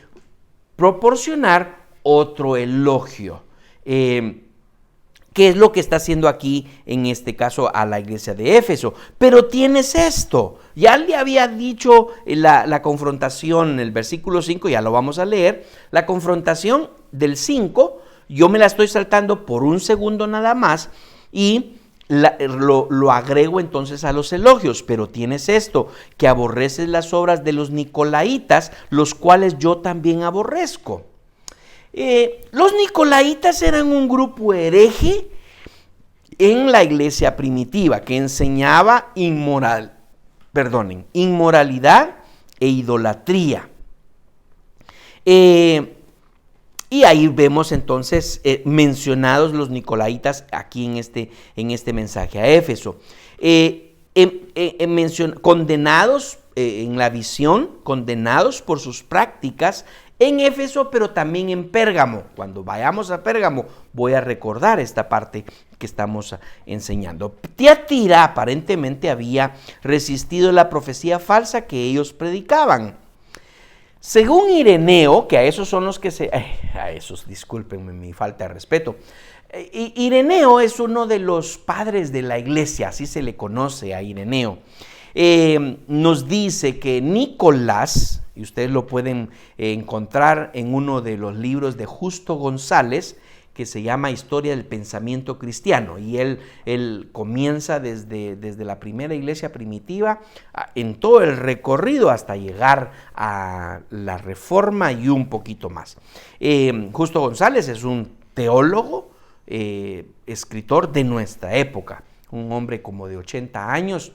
proporcionar otro elogio. ¿Qué es lo que está haciendo aquí, en este caso, a la iglesia de Éfeso? Pero tienes esto. Ya le había dicho la confrontación en el versículo 5, ya lo vamos a leer. La confrontación del 5, yo me la estoy saltando por un segundo nada más y lo agrego entonces a los elogios. Pero tienes esto, que aborreces las obras de los nicolaitas, los cuales yo también aborrezco. Los nicolaitas eran un grupo hereje en la iglesia primitiva que enseñaba inmoralidad e idolatría. Y ahí vemos entonces mencionados los nicolaitas aquí en este mensaje a Éfeso. Condenados en la visión, condenados por sus prácticas en Éfeso, pero también en Pérgamo. Cuando vayamos a Pérgamo voy a recordar esta parte que estamos enseñando. Tiatira aparentemente había resistido la profecía falsa que ellos predicaban. Según Ireneo, que a esos son los que discúlpenme mi falta de respeto. Ireneo es uno de los padres de la iglesia, así se le conoce a Ireneo. Nos dice que Nicolás, y ustedes lo pueden encontrar en uno de los libros de Justo González, que se llama Historia del Pensamiento Cristiano, y él comienza desde la primera iglesia primitiva en todo el recorrido hasta llegar a la Reforma y un poquito más. Justo González es un teólogo, escritor de nuestra época, un hombre como de 80 años,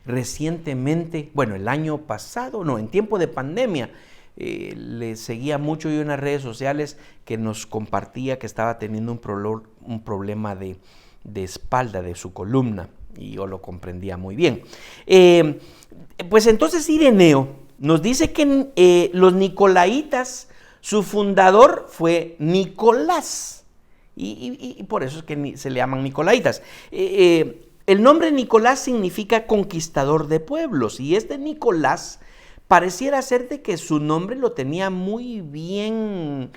recientemente, el año pasado, en tiempo de pandemia, le seguía mucho yo en las redes sociales que nos compartía que estaba teniendo un problema de espalda, de su columna, y yo lo comprendía muy bien. Pues entonces Ireneo nos dice que los nicolaitas, su fundador fue Nicolás, y por eso es que se le llaman nicolaitas. El nombre Nicolás significa conquistador de pueblos, y este Nicolás pareciera ser de que su nombre lo tenía muy bien,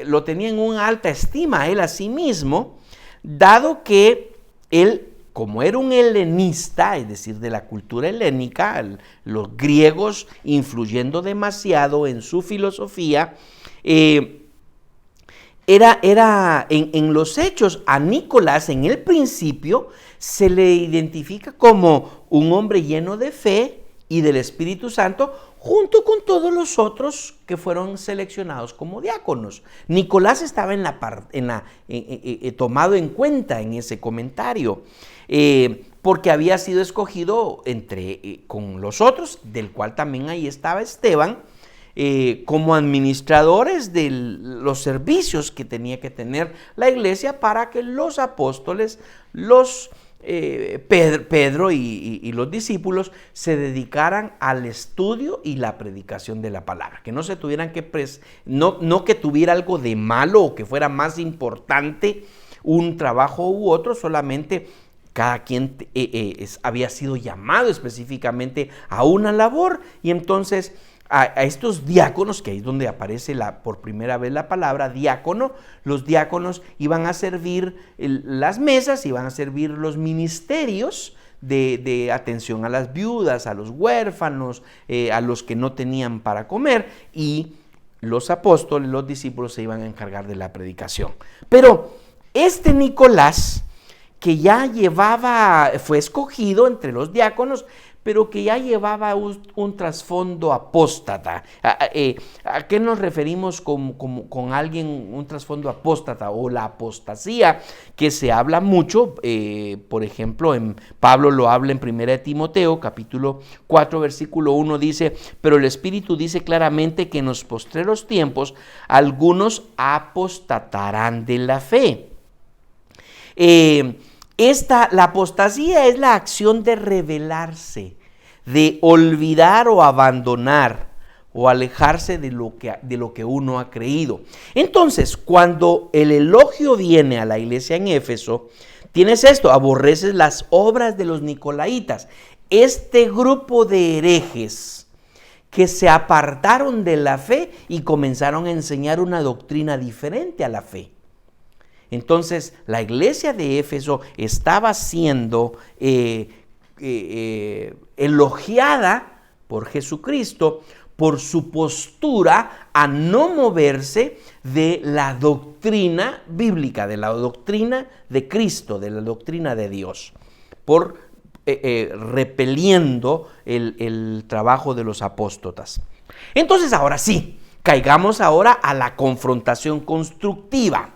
lo tenía en una alta estima él a sí mismo, dado que él, como era un helenista, es decir, de la cultura helénica, los griegos influyendo demasiado en su filosofía, en los hechos a Nicolás en el principio se le identifica como un hombre lleno de fe y del Espíritu Santo, junto con todos los otros que fueron seleccionados como diáconos. Nicolás estaba tomado en cuenta en ese comentario, porque había sido escogido con los otros, del cual también ahí estaba Esteban, como administradores de los servicios que tenía que tener la iglesia para que los apóstoles, Pedro y los discípulos se dedicaran al estudio y la predicación de la palabra, que no se tuvieran no que tuviera algo de malo o que fuera más importante un trabajo u otro, solamente cada quien había sido llamado específicamente a una labor, y entonces a estos diáconos, que ahí es donde aparece por primera vez la palabra diácono, los diáconos iban a servir las mesas, iban a servir los ministerios de atención a las viudas, a los huérfanos, a los que no tenían para comer, y los apóstoles, los discípulos se iban a encargar de la predicación. Pero este Nicolás, que ya fue escogido entre los diáconos, pero que ya llevaba un trasfondo apóstata. ¿A qué nos referimos con alguien, un trasfondo apóstata o la apostasía? Que se habla mucho, por ejemplo, Pablo lo habla en 1 Timoteo, capítulo 4, versículo 1, dice: pero el Espíritu dice claramente que en los postreros tiempos algunos apostatarán de la fe. La apostasía es la acción de rebelarse, de olvidar o abandonar o alejarse de lo que uno ha creído. Entonces, cuando el elogio viene a la iglesia en Éfeso, tienes esto: aborreces las obras de los nicolaitas. Este grupo de herejes que se apartaron de la fe y comenzaron a enseñar una doctrina diferente a la fe. Entonces, la iglesia de Éfeso estaba siendo elogiada por Jesucristo por su postura a no moverse de la doctrina bíblica, de la doctrina de Cristo, de la doctrina de Dios, por repeliendo el trabajo de los apóstotas. Entonces, ahora sí, caigamos ahora a la confrontación constructiva.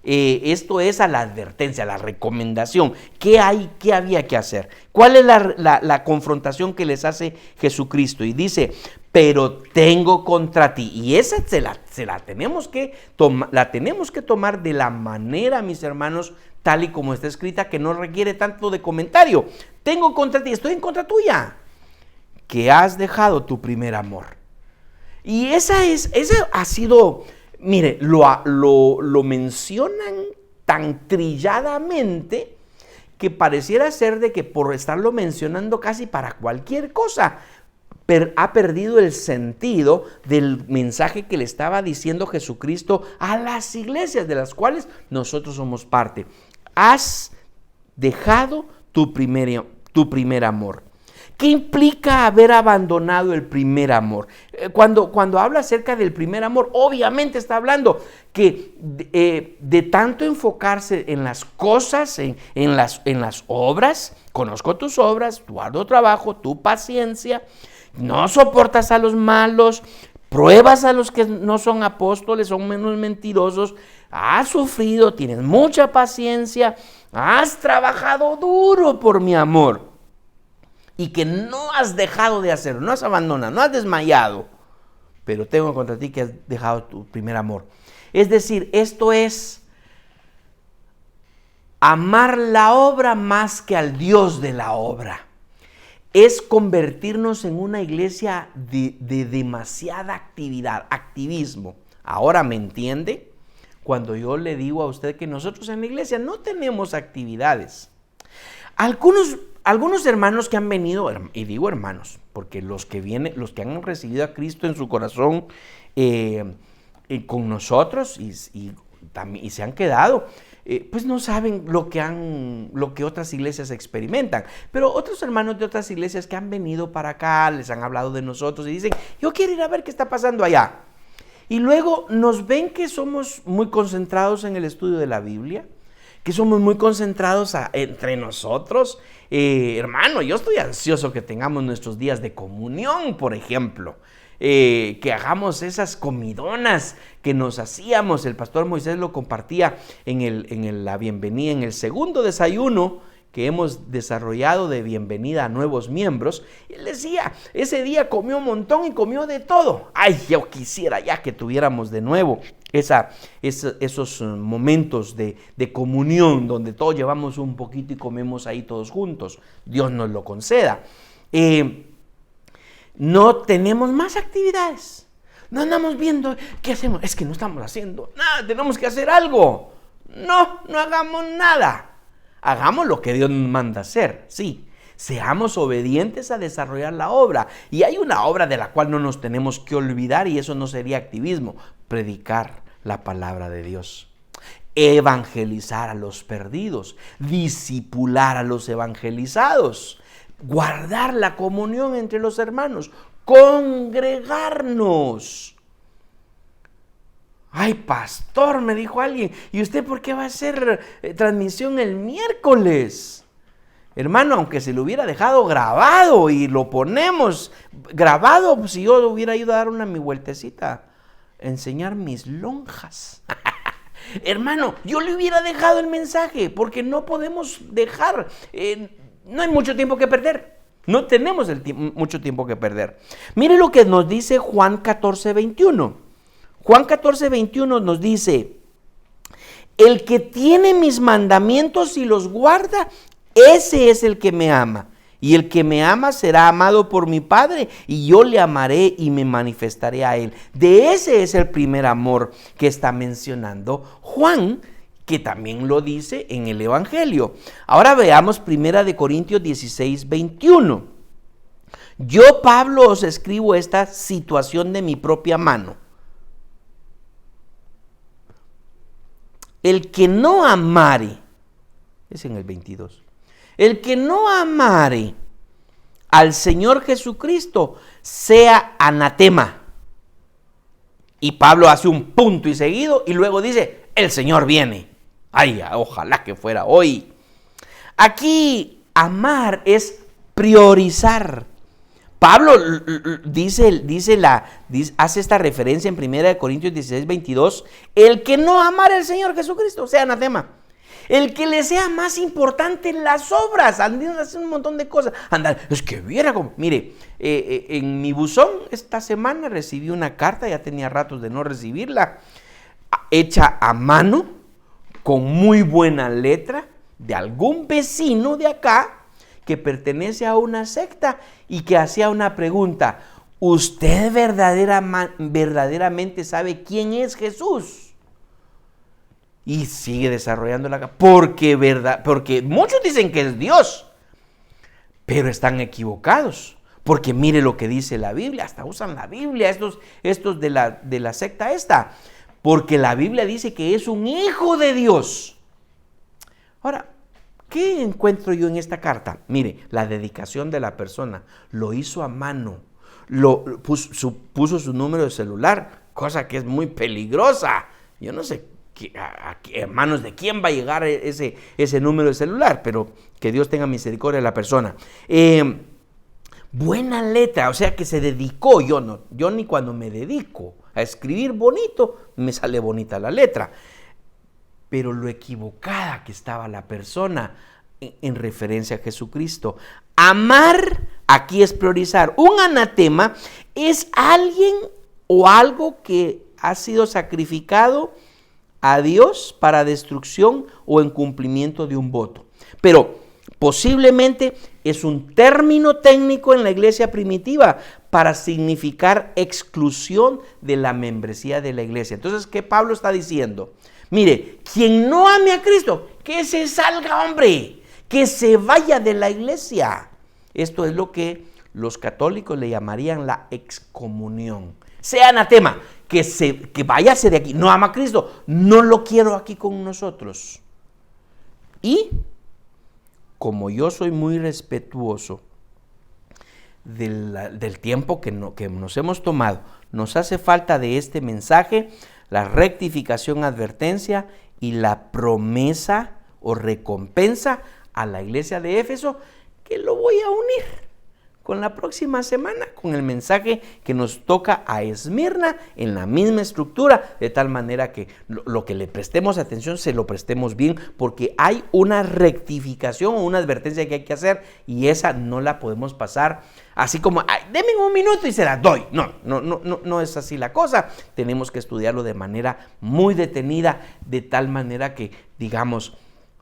Esto es a la advertencia, a la recomendación. ¿Qué había que hacer? ¿Cuál es la confrontación que les hace Jesucristo? Y dice, pero tengo contra ti. Y esa tenemos que tomar de la manera, mis hermanos, tal y como está escrita, que no requiere tanto de comentario. Tengo contra ti, estoy en contra tuya, que has dejado tu primer amor. Y esa ha sido... Mire, lo mencionan tan trilladamente que pareciera ser de que por estarlo mencionando casi para cualquier cosa, ha perdido el sentido del mensaje que le estaba diciendo Jesucristo a las iglesias de las cuales nosotros somos parte. Has dejado tu primer amor. ¿Qué implica haber abandonado el primer amor? Cuando habla acerca del primer amor, obviamente está hablando que de tanto enfocarse en las cosas, en las obras, conozco tus obras, tu arduo trabajo, tu paciencia, no soportas a los malos, pruebas a los que no son apóstoles, son menos mentirosos, has sufrido, tienes mucha paciencia, has trabajado duro por mi amor. Y que no has dejado de hacerlo, no has abandonado, no has desmayado, pero tengo contra ti que has dejado tu primer amor. Es decir, esto es amar la obra más que al Dios de la obra. Es convertirnos en una iglesia de demasiada actividad, activismo. Ahora, ¿me entiende? Cuando yo le digo a usted que nosotros en la iglesia no tenemos actividades. Algunos hermanos que han venido, y digo hermanos, porque los que han recibido a Cristo en su corazón con nosotros y se han quedado, pues no saben lo que otras iglesias experimentan. Pero otros hermanos de otras iglesias que han venido para acá, les han hablado de nosotros y dicen, yo quiero ir a ver qué está pasando allá. Y luego nos ven que somos muy concentrados en el estudio de la Biblia, que somos muy concentrados entre nosotros. Hermano, yo estoy ansioso que tengamos nuestros días de comunión, por ejemplo. Que hagamos esas comidonas que nos hacíamos. El pastor Moisés lo compartía en la bienvenida, en el segundo desayuno que hemos desarrollado de bienvenida a nuevos miembros. Él decía, ese día comió un montón y comió de todo. Ay, yo quisiera ya que tuviéramos de nuevo esos momentos de comunión donde todos llevamos un poquito y comemos ahí todos juntos. Dios nos lo conceda. No tenemos más actividades. No andamos viendo qué hacemos. Es que no estamos haciendo nada. Tenemos que hacer algo. No hagamos nada. Hagamos lo que Dios nos manda hacer, sí. Seamos obedientes a desarrollar la obra. Y hay una obra de la cual no nos tenemos que olvidar, y eso no sería activismo: predicar la palabra de Dios, evangelizar a los perdidos, discipular a los evangelizados, guardar la comunión entre los hermanos, congregarnos. Ay, pastor, me dijo alguien, ¿y usted por qué va a hacer transmisión el miércoles? Hermano, aunque se lo hubiera dejado grabado y lo ponemos grabado, pues si yo hubiera ido a dar mi vueltecita, enseñar mis lonjas. Hermano, yo le hubiera dejado el mensaje, porque no podemos dejar, no hay mucho tiempo que perder. No tenemos mucho tiempo que perder. Mire lo que nos dice Juan 14:21. Juan 14:21 nos dice, el que tiene mis mandamientos y los guarda, ese es el que me ama. Y el que me ama será amado por mi Padre, y yo le amaré y me manifestaré a él. De ese es el primer amor que está mencionando Juan, que también lo dice en el Evangelio. Ahora veamos 1 Corintios 16:21. Yo, Pablo, os escribo esta situación de mi propia mano. El que no amare, es en el 22, el que no amare al Señor Jesucristo sea anatema. Y Pablo hace un punto y seguido y luego dice, el Señor viene. Ay, ojalá que fuera hoy. Aquí amar es priorizar. Pablo hace esta referencia en 1 Corintios 16, 22. El que no amare al Señor Jesucristo sea anatema. El que le sea más importante en las obras, andan haciendo un montón de cosas. Andan, es que viera como, mire, en mi buzón esta semana recibí una carta, ya tenía ratos de no recibirla, hecha a mano, con muy buena letra, de algún vecino de acá, que pertenece a una secta y que hacía una pregunta: ¿usted verdaderamente sabe quién es Jesús? Y sigue desarrollando porque muchos dicen que es Dios, pero están equivocados, porque mire lo que dice la Biblia, hasta usan la Biblia estos de la secta esta, porque la Biblia dice que es un hijo de Dios. Ahora, ¿qué encuentro yo en esta carta? Mire, la dedicación de la persona, lo hizo a mano, puso su número de celular, cosa que es muy peligrosa. Yo no sé a manos de quién va a llegar ese número de celular, pero que Dios tenga misericordia de la persona. Buena letra, o sea que se dedicó. Yo ni cuando me dedico a escribir bonito, me sale bonita la letra. Pero lo equivocada que estaba la persona en referencia a Jesucristo. Amar, aquí es priorizar. Un anatema es alguien o algo que ha sido sacrificado a Dios para destrucción o en cumplimiento de un voto. Pero posiblemente es un término técnico en la iglesia primitiva para significar exclusión de la membresía de la iglesia. Entonces, ¿qué Pablo está diciendo? Mire, quien no ame a Cristo, que se salga, hombre, que se vaya de la iglesia. Esto es lo que los católicos le llamarían la excomunión. Sea anatema, que váyase de aquí. No ama a Cristo, no lo quiero aquí con nosotros. Y como yo soy muy respetuoso del tiempo que nos hemos tomado, nos hace falta de este mensaje la rectificación, advertencia y la promesa o recompensa a la iglesia de Éfeso, que lo voy a unir con la próxima semana, con el mensaje que nos toca a Esmirna en la misma estructura, de tal manera que lo que le prestemos atención se lo prestemos bien, porque hay una rectificación o una advertencia que hay que hacer y esa no la podemos pasar así como, denme un minuto y se la doy. No es así la cosa. Tenemos que estudiarlo de manera muy detenida, de tal manera que digamos,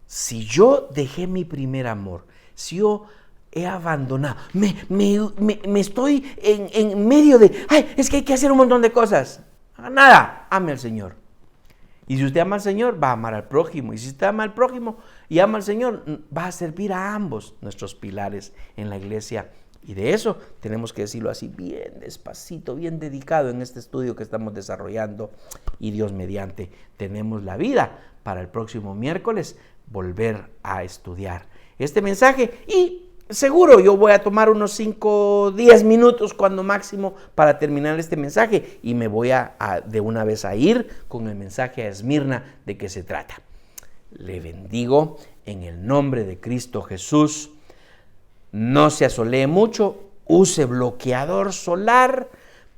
si yo dejé mi primer amor, si yo he abandonado, me estoy en medio de, es que hay que hacer un montón de cosas. Nada, ame al Señor. Y si usted ama al Señor, va a amar al prójimo. Y si usted ama al prójimo y ama al Señor, va a servir a ambos, nuestros pilares en la iglesia. Y de eso tenemos que decirlo así, bien despacito, bien dedicado en este estudio que estamos desarrollando. Y Dios mediante, tenemos la vida para el próximo miércoles volver a estudiar este mensaje. Y seguro yo voy a tomar unos 5, 10 minutos cuando máximo para terminar este mensaje y me voy de una vez a ir con el mensaje a Esmirna de qué se trata. Le bendigo en el nombre de Cristo Jesús. No se asolee mucho, use bloqueador solar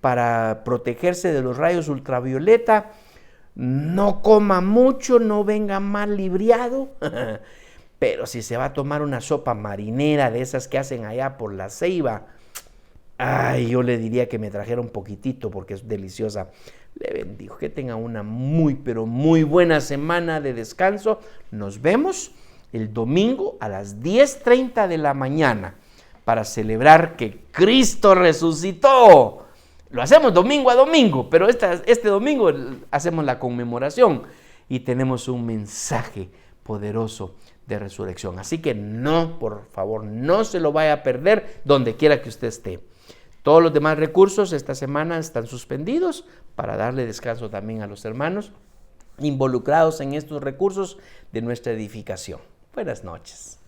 para protegerse de los rayos ultravioleta. No coma mucho, no venga mal libriado. Pero si se va a tomar una sopa marinera de esas que hacen allá por la Ceiba, yo le diría que me trajera un poquitito porque es deliciosa. Le bendigo, que tenga una muy, pero muy buena semana de descanso. Nos vemos el domingo a las 10:30 de la mañana para celebrar que Cristo resucitó. Lo hacemos domingo a domingo, pero este domingo hacemos la conmemoración y tenemos un mensaje poderoso de resurrección. Así que no, por favor, no se lo vaya a perder donde quiera que usted esté. Todos los demás recursos esta semana están suspendidos para darle descanso también a los hermanos involucrados en estos recursos de nuestra edificación. Buenas noches.